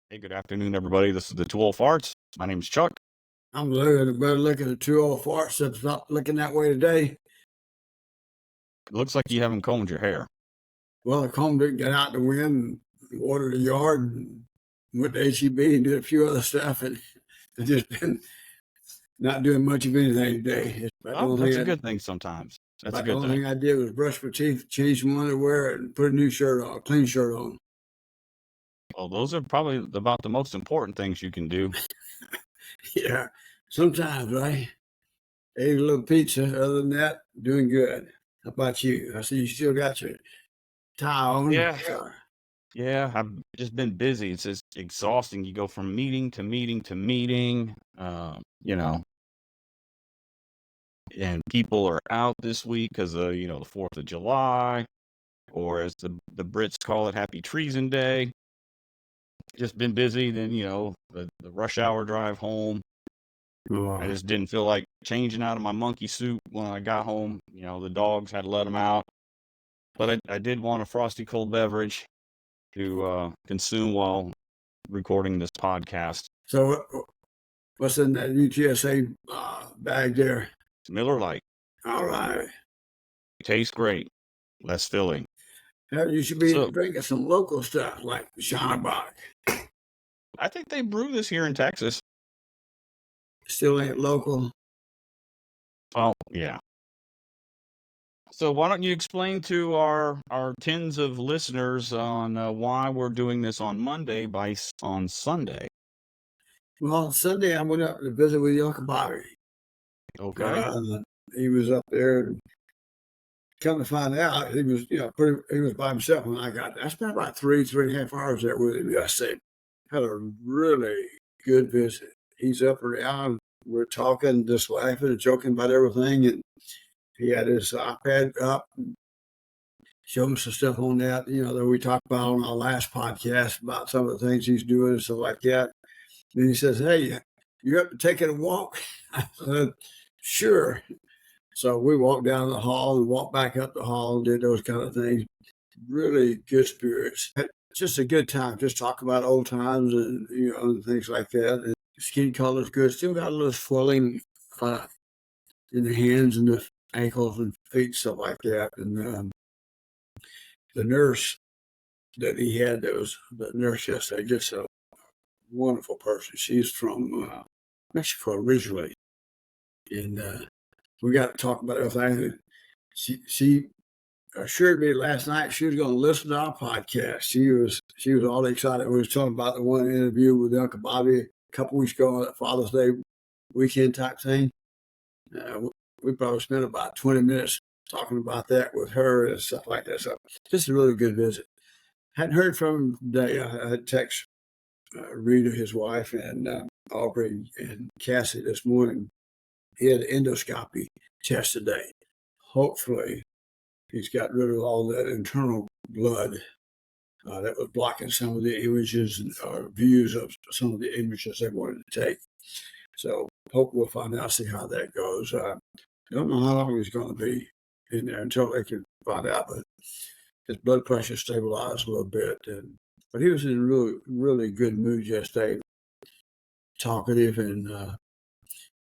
Hey, good afternoon, everybody. This is the Two Old Farts. My name's Chuck. I'm looking at better look at the 2 old farts that's not looking that way today. It looks like you haven't combed your hair. Well, I combed it, got out in the wind, watered the yard, and went to HEB and did a few other stuff, and I've just been not doing much of anything today. It's about the Oh, only that's a thing good thing sometimes. That's a about the good only thing. thing I did was brush my teeth, change some underwear, and put a new shirt on, a clean shirt on. Well, those are probably about the most important things you can do. Yeah, sometimes, right? Ate a little pizza. Other than that, doing good. How about you? I see you still got your tie on. Yeah. Yeah, I've just been busy. It's just exhausting. You go from meeting to meeting to meeting, and people are out this week because of, the 4th of July, or as the Brits call it, Happy Treason Day. Just been busy. Then, the rush hour drive home. I just didn't feel like changing out of my monkey suit when I got home. The dogs had to let them out. But I did want a frosty cold beverage to consume while recording this podcast. So, what's in that UTSA bag there? It's Miller Lite. All right. Tastes great. Less filling. You should be drinking some local stuff like Shonabach. I think they brew this here in Texas. Still ain't local. Oh, yeah. So why don't you explain to our tens of listeners on why we're doing this on Monday on Sunday? Well, Sunday I went up to visit with Uncle Bobby. Okay. He was up there. Come to find out, he was, he was by himself when I got there. I spent about 3.5 hours there with him yesterday. Had a really good visit. He's up around. We're talking, just laughing and joking about everything. And he had his iPad up, showed me some stuff on that, that we talked about on our last podcast about some of the things he's doing and stuff like that. And he says, "Hey, you up to taking a walk?" I said, "Sure." So we walked down the hall and walked back up the hall and did those kind of things. Really good spirits. Just a good time. Just talk about old times and, and things like that. And skin color's good. Still got a little swelling in the hands and the ankles and feet, stuff like that. And the nurse that he had, that was the nurse yesterday, just a wonderful person. She's from Mexico originally. And we got to talk about everything. She assured me last night she was going to listen to our podcast. She was all excited. We was talking about the one interview with Uncle Bobby a couple weeks ago on that Father's Day weekend type thing. We probably spent about 20 minutes talking about that with her and stuff like that. So just a really good visit. Hadn't heard from him today. I had text Rita, his wife, and Aubrey and Cassie this morning. He had an endoscopy test today. Hopefully, he's got rid of all that internal blood that was blocking some of the images and views of some of the images they wanted to take. So, hope we'll find out, see how that goes. Don't know how long he's going to be in there until they can find out, but his blood pressure stabilized a little bit. But he was in really, really good mood yesterday, talkative, and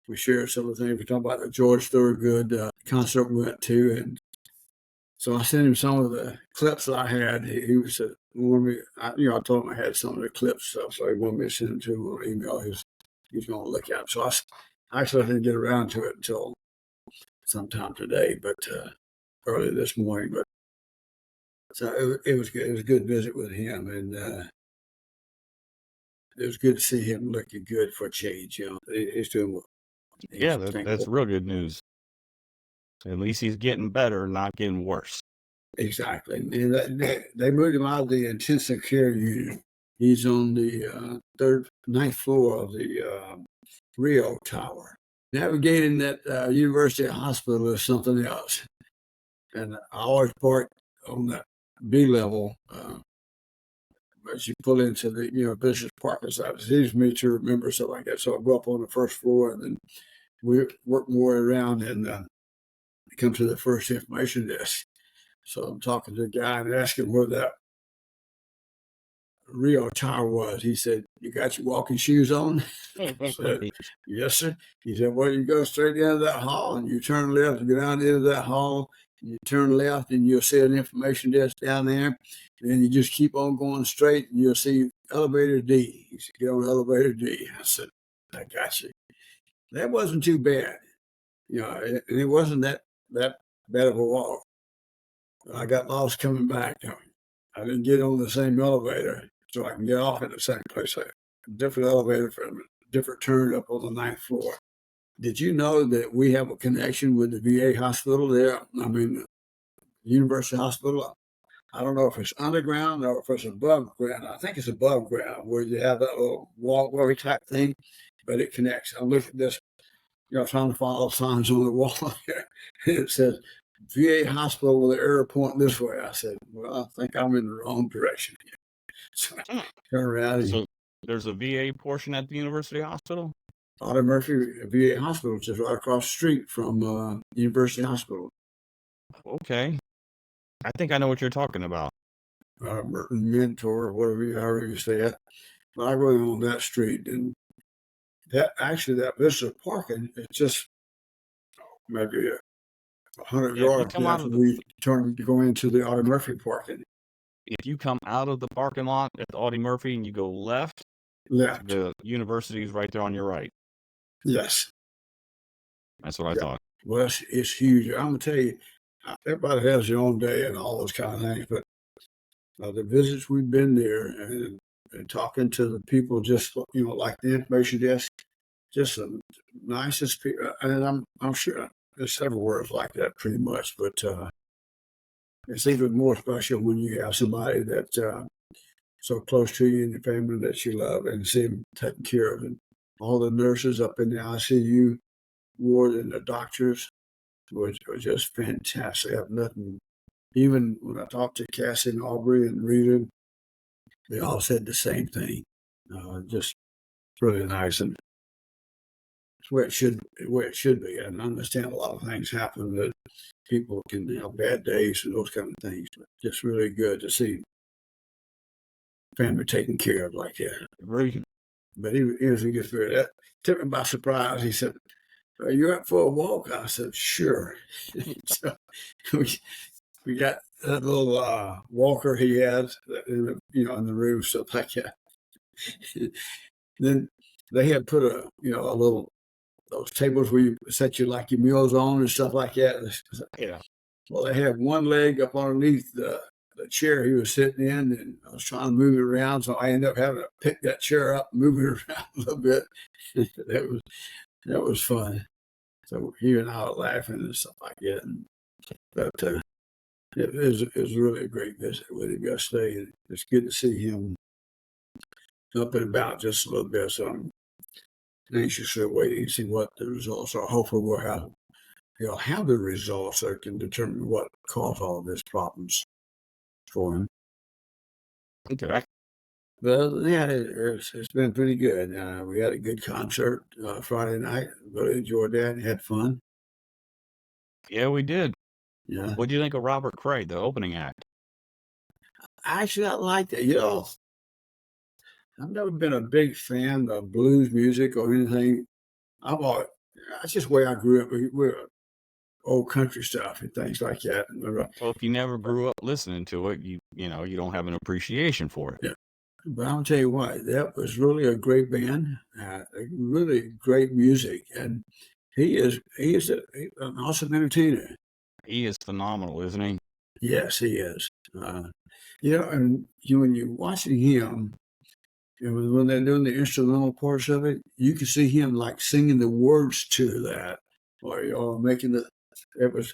we shared some of the things. We talked about the George Thorogood concert we went to, and so I sent him some of the clips that I had. He was wanted me, I told him I had some of the clips stuff, so he wanted me to send them to him on email. He's going to look at them. So I actually didn't get around to it until sometime today, but early this morning. But so it was good. It was a good visit with him, and it was good to see him looking good for a change. He's doing well. Yeah, that's real good news. At least he's getting better, not getting worse. Exactly. And they moved him out of the intensive care unit. He's on the ninth floor of the Rio Tower. Navigating that university hospital is something else. And I always park on that B level. As you pull into the business parking side, it's easy for me to remember something like that. So I go up on the first floor, and then we work more around and come to the first information desk. So I'm talking to the guy and asking where that Rio Tower was. He said, "You got your walking shoes on?" I said, "Yes, sir." He said, "Well, you go straight into that hall and you turn left and go down into that hall. And you turn left and you'll see an information desk down there. And then you just keep on going straight and you'll see elevator D. He said, "Get on elevator D." I said, "I got you." That wasn't too bad. And it wasn't that bad of a walk. I got lost coming back. I didn't get on the same elevator, so I can get off at the same place. A different elevator for a different turn up on the ninth floor. Did you know that we have a connection with the VA hospital there? I mean, University Hospital. I don't know if it's underground or if it's above ground. I think it's above ground where you have that little walkway type thing, but it connects. I looked at this, trying to follow signs on the wall here. It says VA hospital with an arrow pointing this way. I said, "Well, I think I'm in the wrong direction." So I turn around and So there's a VA portion at the University Hospital? Otto Murphy VA Hospital, just right across the street from University Hospital. Okay. I think I know what you're talking about. Mentor, or however you say it. But I go on that street, and that visitor parking is just maybe 100 yards after we turn to go into the Otto Murphy parking. If you come out of the parking lot at the Audie Murphy and you go left, the university is right there on your right. Yes. That's what I thought. Well, it's huge. I'm going to tell you, everybody has their own day and all those kind of things, but the visits we've been there and talking to the people, just, like the information desk, just the nicest people. And I'm sure there's several words like that pretty much, but it's even more special when you have somebody that's so close to you and your family that you love and see them taken care of. And all the nurses up in the ICU ward and the doctors were just fantastic. I have nothing. Even when I talked to Cassie and Aubrey and Rita, they all said the same thing. Just really nice, and it's where it should be. And I understand a lot of things happen that people can have bad days and those kind of things, but just really good to see family taken care of like that. But he was a good spirit. That took me by surprise. He said, "Are you up for a walk?" I said, "Sure." So we got that little walker he has, in the room, stuff like that. Then they had put a little, those tables where you set your meals on and stuff like that. Yeah. Well, they had one leg up underneath the chair he was sitting in, and I was trying to move it around, so I ended up having to pick that chair up, move it around a little bit. that was fun. So he and I were laughing and stuff like that. But it was really a great visit with him yesterday. It's good to see him up and about just a little bit. So I'm anxiously waiting to see what the results are. Hopefully he'll have the results that can determine what caused all of his problems for him. Okay. Well, yeah, it's been pretty good. We had a good concert Friday night. Really enjoyed that and had fun. Yeah, we did. Yeah. What do you think of Robert Cray, the opening act? Actually, I liked it. I've never been a big fan of blues music or anything. That's just the way I grew up. We're old country stuff and things like that. Well, if you never grew up listening to it, you don't have an appreciation for it. Yeah. But I'll tell you what, that was really a great band, really great music, and he is an awesome entertainer. He is phenomenal, isn't he? Yes, he is. And when you're watching him, when they're doing the instrumental parts of it, you can see him like singing the words to that, or making it was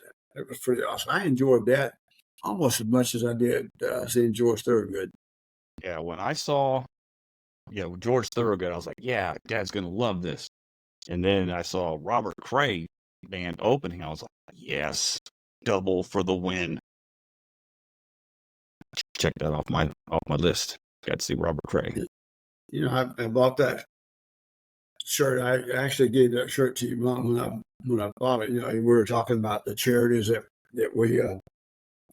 pretty awesome. I enjoyed that almost as much as I did seeing George Thorogood. Yeah, when I saw George Thorogood, I was like, yeah, Dad's gonna love this. And then I saw Robert Cray band opening. I was like, yes, double for the win. Check that off my list. Got to see Robert Cray. I bought that shirt. I actually gave that shirt to your mom when I bought it. We were talking about the charities that we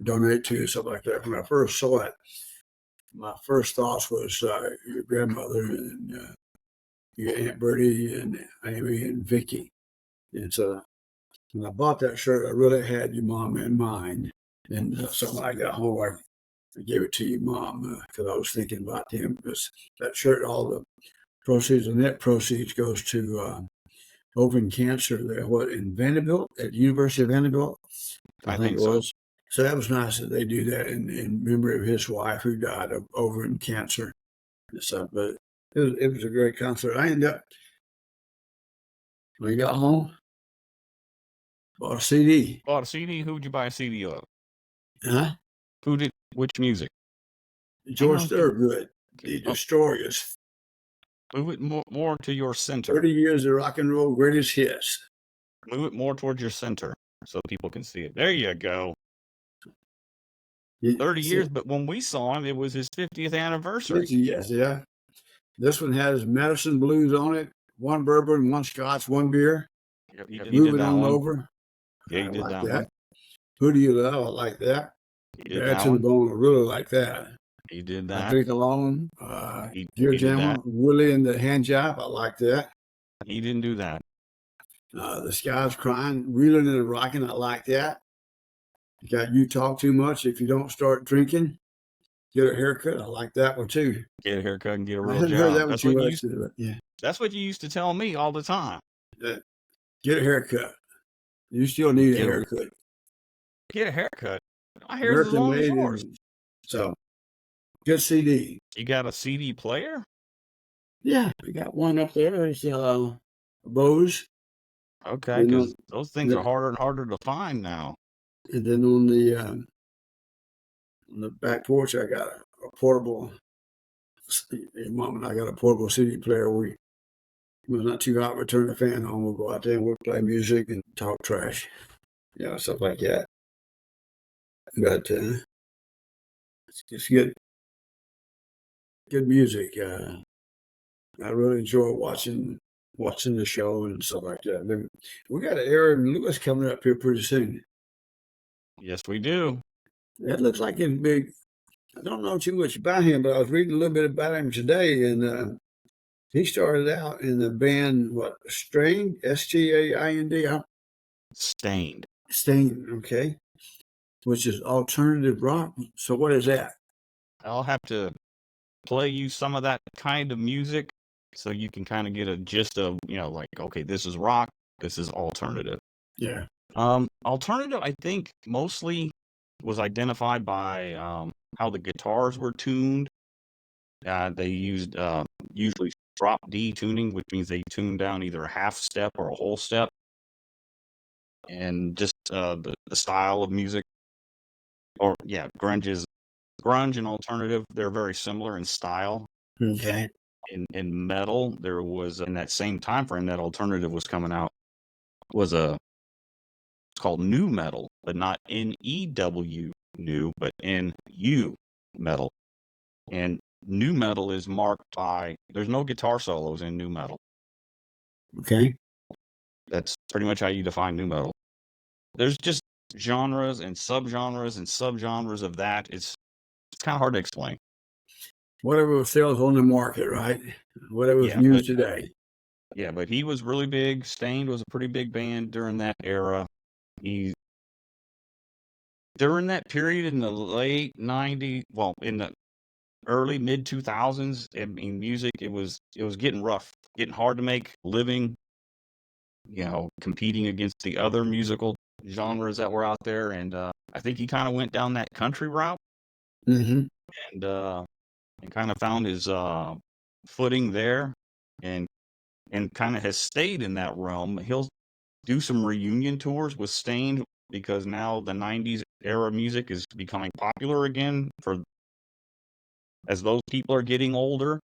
donate to, stuff like that. When I first saw it, my first thoughts was your grandmother and your Aunt Bertie and Amy and Vicky. And so when I bought that shirt, I really had your mom in mind. And so when I got home, I gave it to your mom because I was thinking about them. Because that shirt, all the proceeds, the net proceeds, goes to Open Cancer there, in Vanderbilt, at the University of Vanderbilt, I I think think it so. was. So that was nice that they do that in memory of his wife who died of ovarian cancer and stuff. But it was a great concert. I ended up, when I got home, bought a CD. Bought a CD. Who'd you buy a CD of? Huh? Who did which music? Hang George on. Thorogood, The Oh, Destroyers, move it more to your center. 30 years of rock and roll greatest hits. Move it more towards your center so people can see it. There you go. You 30 see, years, but when we saw him, it was his 50th anniversary. yes, yeah. This one has Medicine Blues on it, one bourbon, one scotch, one beer. He Move did it that on one. over. Yeah, I he did like that one. that. Who Do You Love? I like that. He did Bad that to the one. Bone, I really like that. He did I that. Drink Alone, Dear He did that. Jammer, Willie and the Hand Job, I like that. He didn't do that. The Sky's Crying, Reeling and Rocking, I like that. You got You Talk Too Much If You Don't Start Drinking. Get a Haircut, I like that one too. Get a haircut and get a I real hadn't heard job. that one too much. Yeah. That's what you used to tell me all the time. Get a haircut. You still need a Get a haircut. get a haircut. My hair's as American long as made, yours. and so good CD. You got a CD player? Yeah, we got one up there. It's Bose. Okay, And because those things are harder and harder to find now. and then on the back porch, I got a portable. Your mom and I got a portable CD player. It was not too hot. We turn the fan on. We'll go out there and we'll play music and talk trash. Stuff like that. But it's good music. I really enjoy watching the show and stuff like that. Then we got Aaron Lewis coming up here pretty soon. Yes, we do. That looks like it's big. I don't know too much about him, but I was reading a little bit about him today, and he started out in the band Strained, Staind, Stained. Stained, okay, which is alternative rock. So what is that? I'll have to play you some of that kind of music so you can kind of get a gist of, like, okay, this is rock, this is alternative. Yeah. Alternative, I think, mostly was identified by how the guitars were tuned. They used usually drop D tuning, which means they tuned down either a half step or a whole step, and just the style of music. Or grunge and alternative. They're very similar in style. Okay. In metal, there was in that same time frame that alternative was coming out was it's called new metal, but not NEW new, but NU metal. And new metal is marked by there's no guitar solos in new metal. Okay. That's pretty much how you define new metal. There's just genres and subgenres of that. It's kind of hard to explain. Whatever sells on the market, right? Whatever's Yeah, used today. Yeah, but he was really big. Stained was a pretty big band during that era. During that period in the late 90s, well, in the early mid 2000s, I mean, music, it was getting rough, getting hard to make living, competing against the other musical genres that were out there. And I think he kind of went down that country route Mm-hmm. and kind of found his footing there and kind of has stayed in that realm. He'll do some reunion tours with Stained because now the 90s era music is becoming popular again as those people are getting older,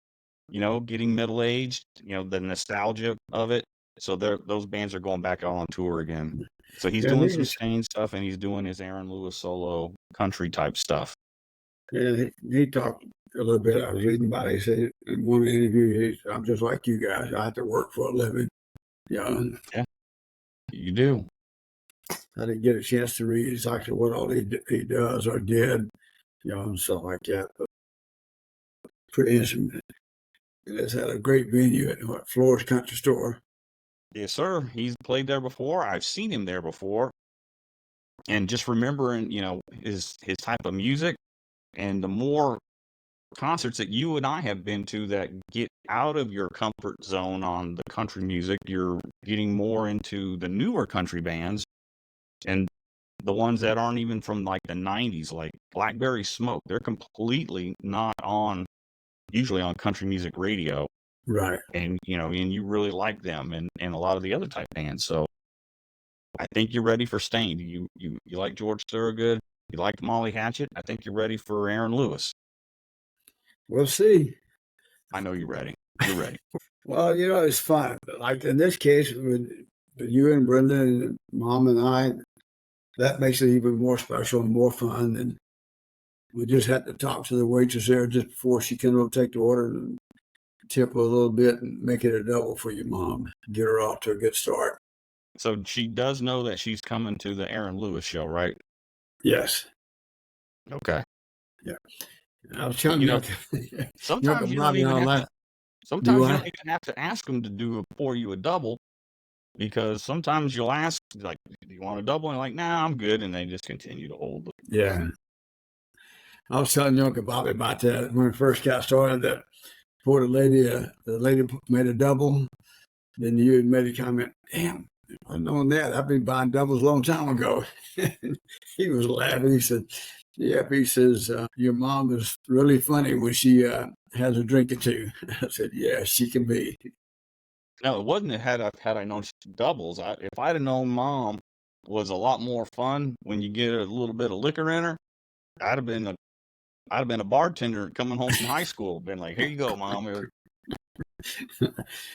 getting middle aged, the nostalgia of it. So those bands are going back out on tour again. So he's doing some Stained stuff and he's doing his Aaron Lewis solo country type stuff. Yeah, he talked a little bit. I was reading about it. He said in one interview, I'm just like you guys. I have to work for a living. Yeah, you do. I didn't get a chance to read exactly what all he does or did, and stuff like that. But pretty instrument. He has had a great venue at Flores Country Store. Yes, sir. He's played there before. I've seen him there before. And just remembering, his type of music, and the more concerts that you and I have been to that get out of your comfort zone on the country music, you're getting more into the newer country bands and the ones that aren't even from like the 90s, like Blackberry Smoke. They're completely not usually on country music radio. Right. And, and you really like them and a lot of the other type bands. So I think you're ready for Stain. You like George Thorogood. You like Molly Hatchet. I think you're ready for Aaron Lewis. We'll see. I know you're ready. You're ready. Well, it's fun. Like in this case, with you and Brenda and Mom and I, that makes it even more special and more fun. And we just had to talk to the waitress there just before she came over to take the order and tip her a little bit and make it a double for your mom. Get her off to a good start. So she does know that she's coming to the Aaron Lewis show, right? Yes. Okay. Yeah. I was telling sometimes you don't even have to. Sometimes Do you I? don't even have to ask them to pour you a double, because sometimes you'll ask, like, do you want a double? And like, nah, I'm good. And they just continue to hold it. Yeah. I was telling Uncle Bobby about that when we first got started. That before the lady made a double, then you had made a comment, damn, I known that. I've been buying doubles a long time ago. He was laughing. He said, yeah, he says, your mom is really funny when she has a drink or two. I said, yeah, she can be. No, it wasn't. Had I known doubles, if I'd have known Mom was a lot more fun when you get a little bit of liquor in her, I'd have been a bartender coming home from high school. Been like, here you go, Mom.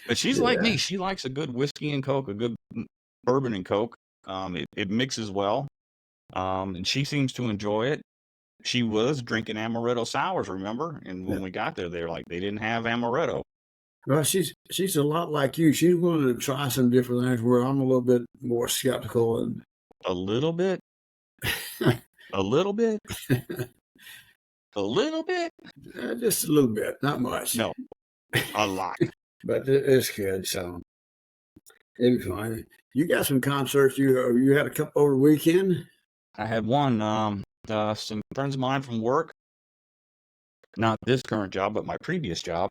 But she's like Yeah. me. She likes a good whiskey and Coke, a good bourbon and Coke. It mixes well. And she seems to enjoy it. She was drinking amaretto sours, remember? And when we got there, they didn't have amaretto. Well, she's a lot like you. She's willing to try some different things where I'm a little bit more skeptical and A little bit, a little bit, a little bit. just a little bit, not much. No, a lot. But it's good, so it'll be fine. You got some concerts. You had a couple over the weekend. I had one. Some friends of mine from work, not this current job, but my previous job.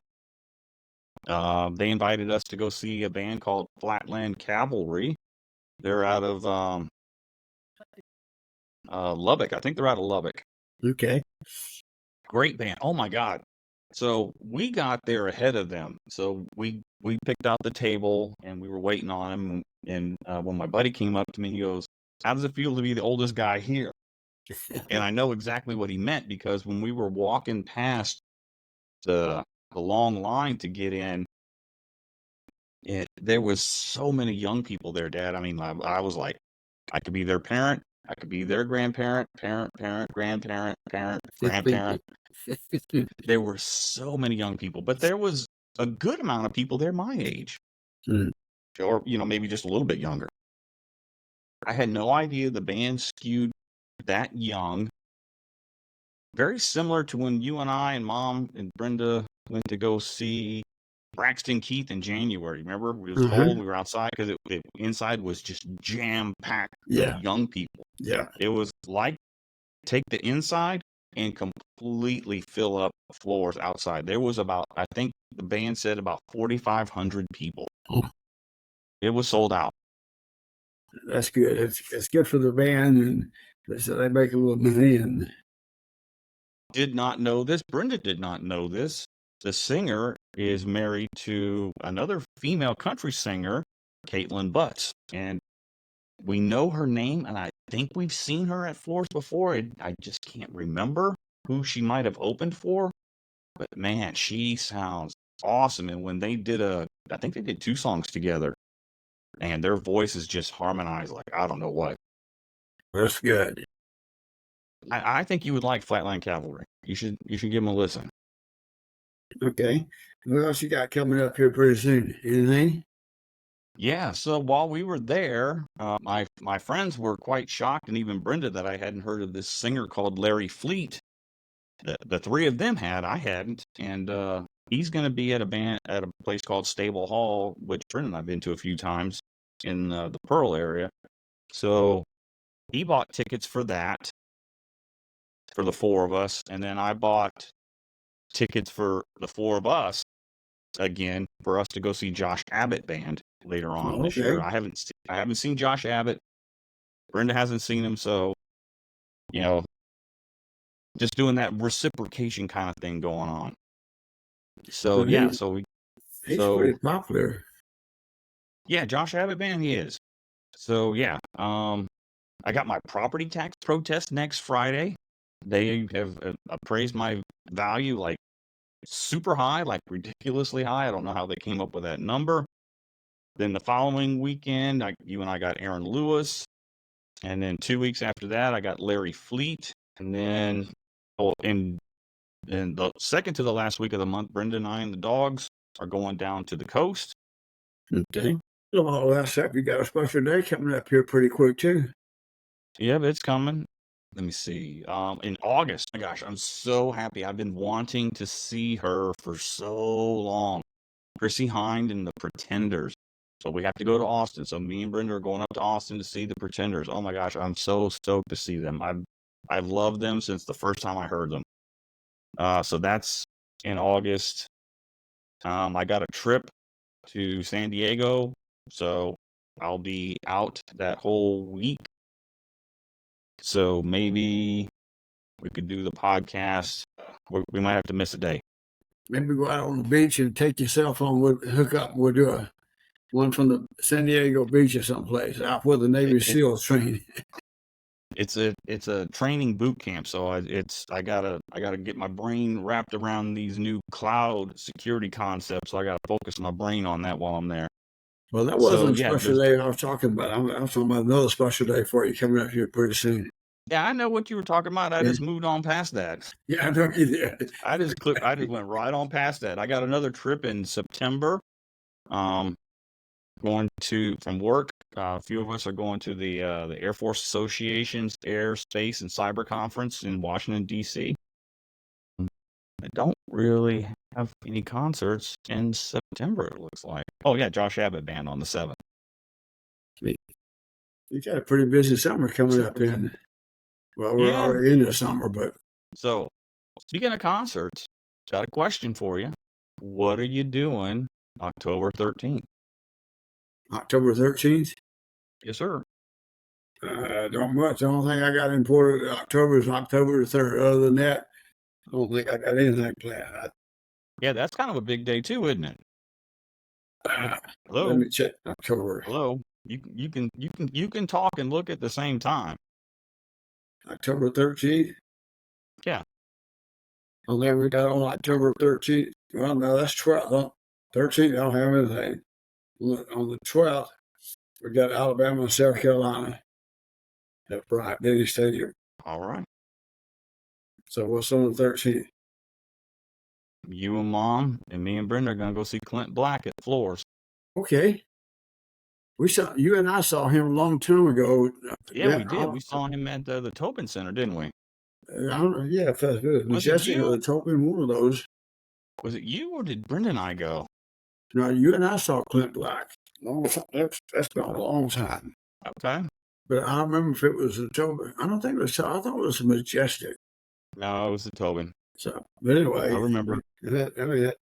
They invited us to go see a band called Flatland Cavalry. They're out of Lubbock. I think they're out of Lubbock. Okay. Great band. Oh my God. So we got there ahead of them. So we picked out the table and we were waiting on them. And when my buddy came up to me, he goes, "How does it feel to be the oldest guy here?" And I know exactly what he meant, because when we were walking past the long line to get in, there was so many young people there, Dad. I mean, I was like, I could be their parent, I could be their grandparent, grandparent, grandparent. There were so many young people, but there was a good amount of people there my age, or maybe just a little bit younger. I had no idea the band skewed that young. Very similar to when you and I and Mom and Brenda went to go see Braxton Keith in January. Remember, it was cold. We were outside because it inside was just jam packed with young people. Yeah. It was like take the inside and completely fill up floors outside. There was I think the band said about 4,500 people. Oh. It was sold out. That's good. It's good for the band, and they make a little money. And did not know this. Brenda did not know this. The singer is married to another female country singer, Caitlin Butts, and we know her name, and I think we've seen her at Floors before. I just can't remember who she might have opened for, but man, she sounds awesome. And when they did I think they did 2 songs together, and their voices just harmonized like I don't know what. That's good. I think you would like Flatland Cavalry. You should give them a listen. Okay. What else you got coming up here pretty soon? Anything? Yeah, so while we were there, my friends were quite shocked, and even Brenda, that I hadn't heard of this singer called Larry Fleet. the three of them had. I hadn't, and he's going to be at a place called Stable Hall, which Brent and I've been to a few times in the Pearl area. So he bought tickets for that for the four of us, and then I bought tickets for the four of us again for us to go see Josh Abbott band later on this year. Okay. I haven't seen Josh Abbott. Brenda hasn't seen him, so you know, just doing that reciprocation kind of thing going on. So So yeah, he's pretty popular. yeah, Josh Abbott band, he is. So yeah, I got my property tax protest next Friday. They have appraised my value like super high, like ridiculously high. I don't know how they came up with that number. Then the following weekend, you and I got Aaron Lewis. And then 2 weeks after that, I got Larry Fleet. And then, in the second to the last week of the month, Brenda and I and the dogs are going down to the coast. Okay. So all that stuff, you got a special day coming up here pretty quick too. Yeah, but it's coming. Let me see. In August, my gosh, I'm so happy. I've been wanting to see her for so long. Chrissy Hind and the Pretenders. So we have to go to Austin. So me and Brenda are going up to Austin to see the Pretenders. Oh my gosh, I'm so stoked to see them. I've loved them since the first time I heard them. So that's in August. I got a trip to San Diego, so I'll be out that whole week. So maybe we could do the podcast. We might have to miss a day. Maybe go out on the beach and take your cell phone, we'll hook up and we'll do one from the San Diego beach or someplace out where the Navy SEALs train. It's a training boot camp, so I gotta get my brain wrapped around these new cloud security concepts. So I gotta focus my brain on that while I'm there. Well, that So wasn't a yeah, special day I was talking about. I was talking about another special day for you coming up here pretty soon. I know what you were talking about. I Yeah, just moved on past that. yeah, I know you did. I just went right on past that. I got another trip in September. Um, going to from work. A few of us are going to the Air Force Association's Air, Space, and Cyber Conference in Washington D.C. I don't really have any concerts in September. It looks like. Oh yeah, Josh Abbott band on the 7th. You got a pretty busy summer coming up then. Well, we're Yeah. already in the summer, but So speaking of concerts, got a question for you. What are you doing October 13th? October 13th? Yes, sir. Don't much. The only thing I got imported October is October the 3rd. Other than that, I don't think I got anything planned. Yeah, that's kind of a big day too, isn't it? Hello. Let me check October. Hello. You can talk and look at the same time. October 13th? Yeah. Oh, then we got on October 13th. Well, no, that's 12th. Huh? 13th, I don't have anything. On the 12th, we got Alabama and South Carolina at Bryant Denny Stadium. All right. So what's on the 13th? You and Mom and me and Brenda are gonna go see Clint Black at Floors. Okay. You and I saw him a long time ago. Yeah, we did. We saw him at the Tobin Center, didn't we? I don't know. Yeah, if that's good. Was it Majestic you? or the Tobin, one of those. Was it you or did Brenda and I go? No, you and I saw Clint Black. That's been a long time. Okay. But I don't remember if it was the Tobin. I don't think it was. I thought it was Majestic. No, it was the Tobin. So, but anyway, I remember.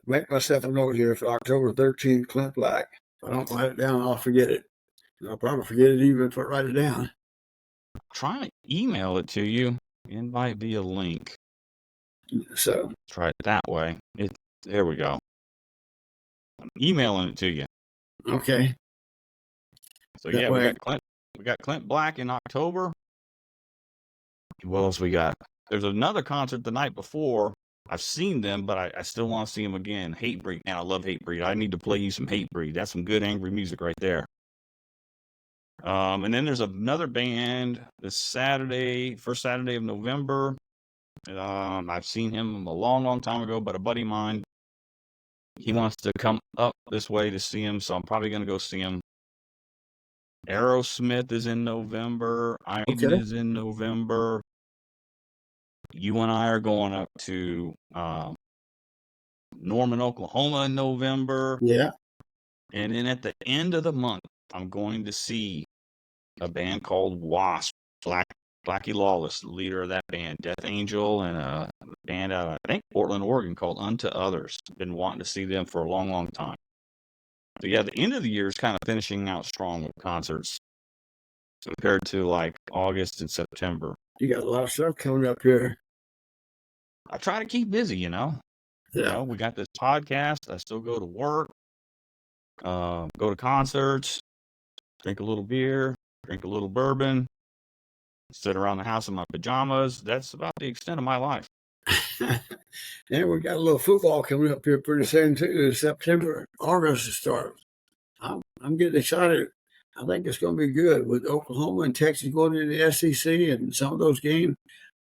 Make myself a note here for October 13th, Clint Black. If I don't write it down, I'll forget it. I'll probably forget it even if I write it down. Try to email it to you. Invite via link. So Try it that way. There we go. I'm emailing it to you. okay. So That yeah, way. we got Clint Black in October. What else we got? There's another concert the night before. I've seen them, but I still want to see them again. Hatebreed. Man, I love Hatebreed. I need to play you some Hatebreed. That's some good angry music right there. And then there's another band this Saturday, first Saturday of November. I've seen him a long, long time ago, but a buddy of mine, he wants to come up this way to see him, so I'm probably going to go see him. Aerosmith is in November. Iron is in November. you and I are going up to Norman, Oklahoma in November. Yeah. And then at the end of the month, I'm going to see a band called Wasp, Blackie Lawless, the leader of that band, Death Angel, and a band out of, I think, Portland, Oregon called Unto Others. Been wanting to see them for a long, long time. So yeah, the end of the year is kind of finishing out strong with concerts compared to like August and September. You got a lot of stuff coming up here. I try to keep busy, you know. Yeah. You know, we got this podcast. I still go to work, go to concerts, drink a little beer, drink a little bourbon, sit around the house in my pajamas. That's about the extent of my life. And we got a little football coming up here pretty soon too. In September, August to start. I'm getting excited. I think it's going to be good with Oklahoma and Texas going into the SEC and some of those games.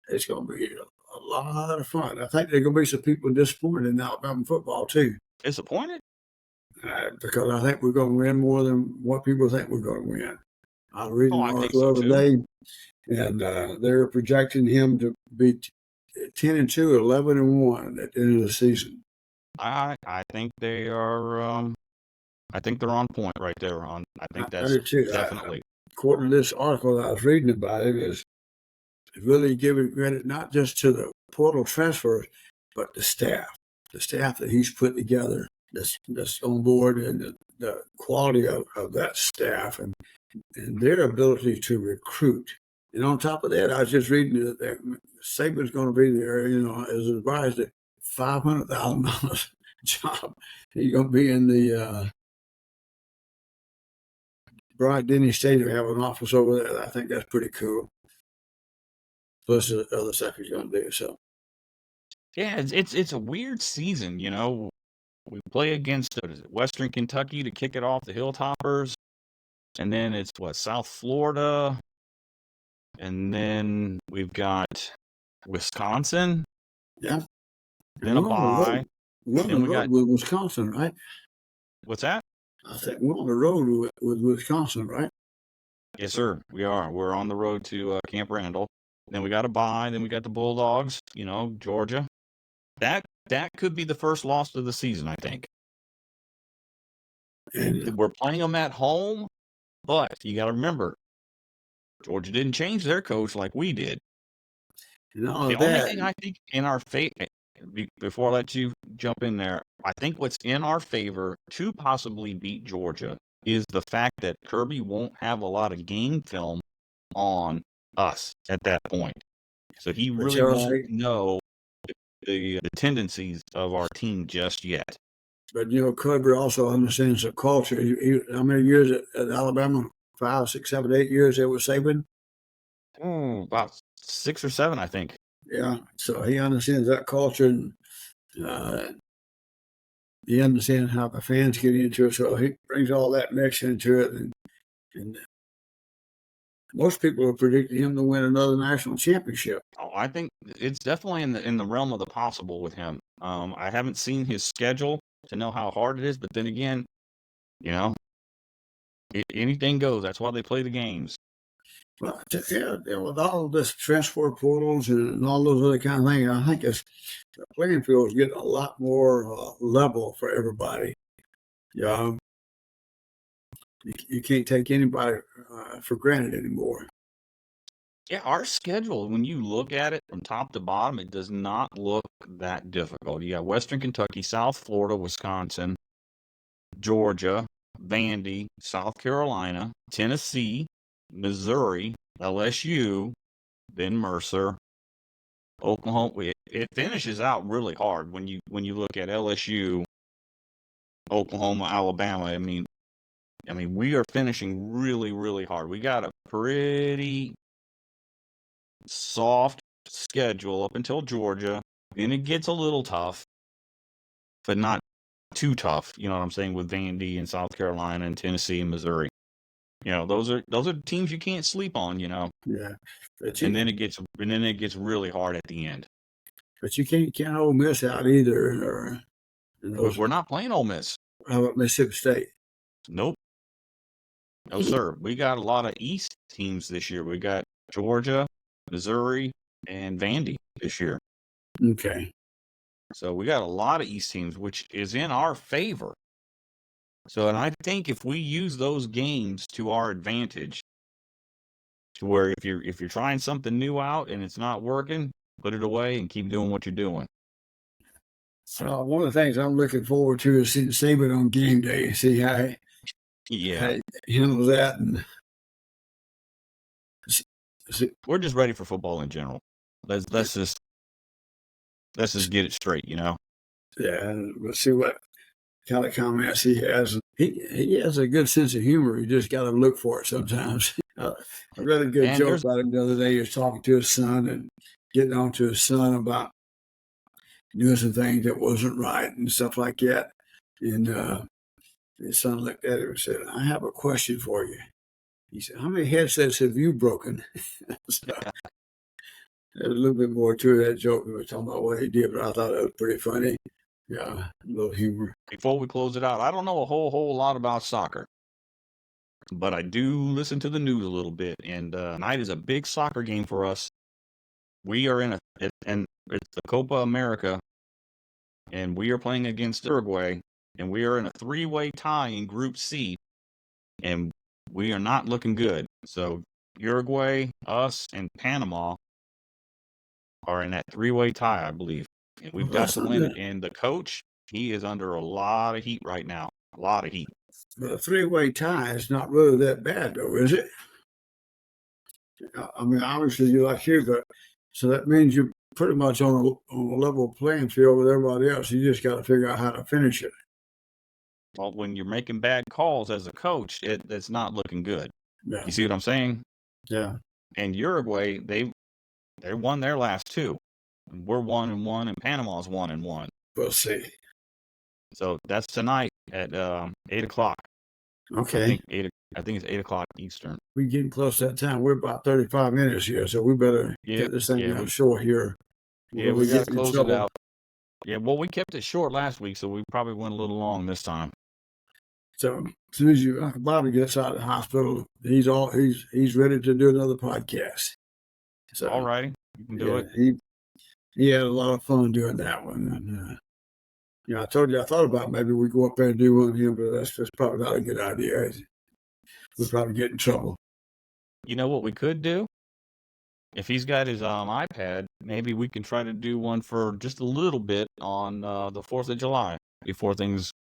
It's going to be a lot of fun. I think there are going to be some people disappointed in Alabama football too, Disappointed? because I think we're going to win more than what people think we're going to win. I was reading Oh, an I think so article the too. other day, and they're projecting him to be 10-2, 11-1 at the end of the season. I think they are. I think they're on point right there. I think I that's do too. definitely. According to this article that I was reading about it, is really giving credit not just to the portal transfers, but the staff that he's put together that's on board, and the quality of that staff and their ability to recruit. And on top of that, I was just reading that Saban's going to be there, as advised at $500,000 job. He's going to be in the Bryant Denny Stadium, have an office over there. I think that's pretty cool. Plus the other stuff he's going to do. So Yeah, it's a weird season, you know. We play against Western Kentucky to kick it off, the Hilltoppers, and then it's South Florida, and then we've got Wisconsin. yeah, Then a bye. We're on Then the we got road with Wisconsin, right? what's that? I think we're on the road with Wisconsin, right? Yes, sir. We are. We're on the road to Camp Randall. Then we got a bye. Then we got the Bulldogs. You know, Georgia. That could be the first loss of the season, I think. And We're playing them at home, but you got to remember, Georgia didn't change their coach like we did. all The of only that, thing I think in our favor, before I let you jump in there, I think what's in our favor to possibly beat Georgia is the fact that Kirby won't have a lot of game film on us at that point. So he but really won't Chelsea, know the tendencies of our team just yet. but Kirby also understands the culture. How many years at Alabama? 5, 6, 7, 8 years there with Saban. About 6 or 7, I think. Yeah, so he understands that culture, and uh, he understands how the fans get into it. So he brings all that mix into it, and most people are predicting him to win another national championship. Oh, I think it's definitely in the realm of the possible with him. I haven't seen his schedule to know how hard it is, but then again, you know, anything goes. That's why they play the games. Well, yeah, with all this transfer portals and all those other kind of things, I think the playing field is getting a lot more level for everybody. Yeah, you can't take anybody for granted anymore. Yeah, our schedule, when you look at it from top to bottom, it does not look that difficult. You got Western Kentucky, South Florida, Wisconsin, Georgia, Vandy, South Carolina, Tennessee, Missouri, LSU, then Mercer, Oklahoma. It finishes out really hard when you look at LSU, Oklahoma, Alabama. I mean, we are finishing really, really hard. We got a pretty soft schedule up until Georgia. Then it gets a little tough, but not too tough. You know what I'm saying, with Vandy and South Carolina and Tennessee and Missouri. You know, those are teams you can't sleep on. You know, Yeah, but and then it gets really hard at the end. you can't count Ole Miss out either. Or We're not playing Ole Miss. how about Mississippi State? Nope. No, sir. We got a lot of East teams this year. We got Georgia, Missouri, and Vandy. this year. Okay. So we got a lot of East teams, which is in our favor. So, and I think if we use those games to our advantage, to where if you're trying something new out and it's not working, put it away and keep doing what you're doing. One of the things I'm looking forward to is seeing Saban on game day, see how Yeah, he handles that, and see, we're just ready for football in general. Let's just get it straight, you know. yeah, and we'll see what kind of comments he has. He has a good sense of humor. You just got to look for it sometimes. I read a good And joke about him the other day. He was talking to his son and getting on to his son about doing some things that wasn't right and stuff like that. And his son looked at him and said, "I have a question for you." He said, "How many headsets have you broken?" So, there's a little bit more to that joke. We were talking about what he did, but I thought it was pretty funny. Yeah, a little humor. before we close it out, I don't know a whole lot about soccer, but I do listen to the news a little bit. And tonight is a big soccer game for us. We are and it's the Copa America, and we are playing against Uruguay, and we are in a 3-way tie in Group C, and we are not looking good. So Uruguay, us, and Panama are in that 3-way tie, I believe, and we've Well, got that's to not win good. it. And the coach, he is under a lot of heat right now, a lot of heat. But a three-way tie is not really that bad, though, is it? I mean, obviously you like here, but so that means you're pretty much on a level playing field with everybody else. You just got to figure out how to finish it. Well, when you're making bad calls as a coach, it's not looking good. Yeah, You see what I'm saying? yeah. And Uruguay, they won their last two. We're 1-1, and Panama's 1-1. We'll see. So that's tonight at 8 o'clock. Okay, I think it's 8 o'clock Eastern. we're getting close to that time. We're about 35 minutes here, so we better Yeah, get this thing yeah, out short here. yeah. We're We got to getting in close it trouble. out. Yeah, well, we kept it short last week, so we probably went a little long this time. So as soon as Uncle Bobby gets out of the hospital, he's ready to do another podcast. So All righty, you can do yeah, it. he had a lot of fun doing that one. And I told you I thought about maybe we go up there and do one of him, but that's probably not a good idea. We'd probably get in trouble. You know what we could do? If he's got his iPad, maybe we can try to do one for just a little bit on the 4th of July before things,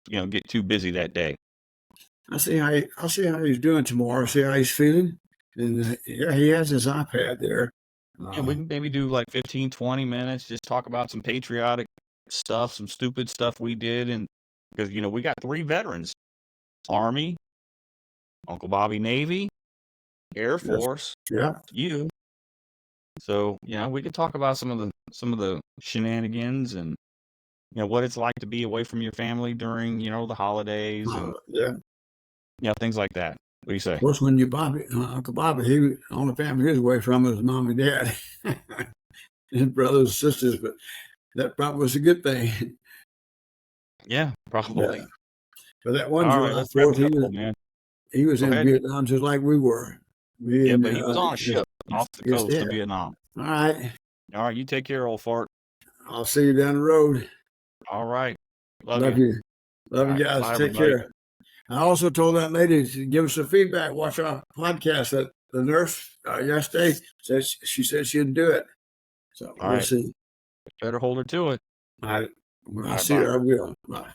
get too busy that day. I'll see how he's doing tomorrow. See how he's feeling. And yeah, he has his iPad there. And we can maybe do like 15, 20 minutes, just talk about some patriotic stuff, some stupid stuff we did. And because, we got 3 veterans, Army, Uncle Bobby Navy, Air Yes. Force, Yeah. you. So, we could talk about some of the shenanigans and, what it's like to be away from your family during, the holidays and, Yeah. things like that. What do you say? Of course, when Uncle Bobby, the only family he was away from was mom and dad, his brothers and sisters, but that probably was a good thing. Yeah, probably. Yeah. But that one All right, July let's wrap 4th, it up, man. he was Go in ahead. Vietnam just like we were. Yeah, but he was on a ship off the coast of dad. Vietnam. All right. All right, you take care, old fart. I'll see you down the road. All right. Love you. Love All you right, guys. bye, Take everybody. care. I also told that lady to give us some feedback. Watch our podcast. That the nurse yesterday she said she'd do it. So All we'll right. see. Better hold her to it. All right. When I All right, see bye. her, I will. Bye.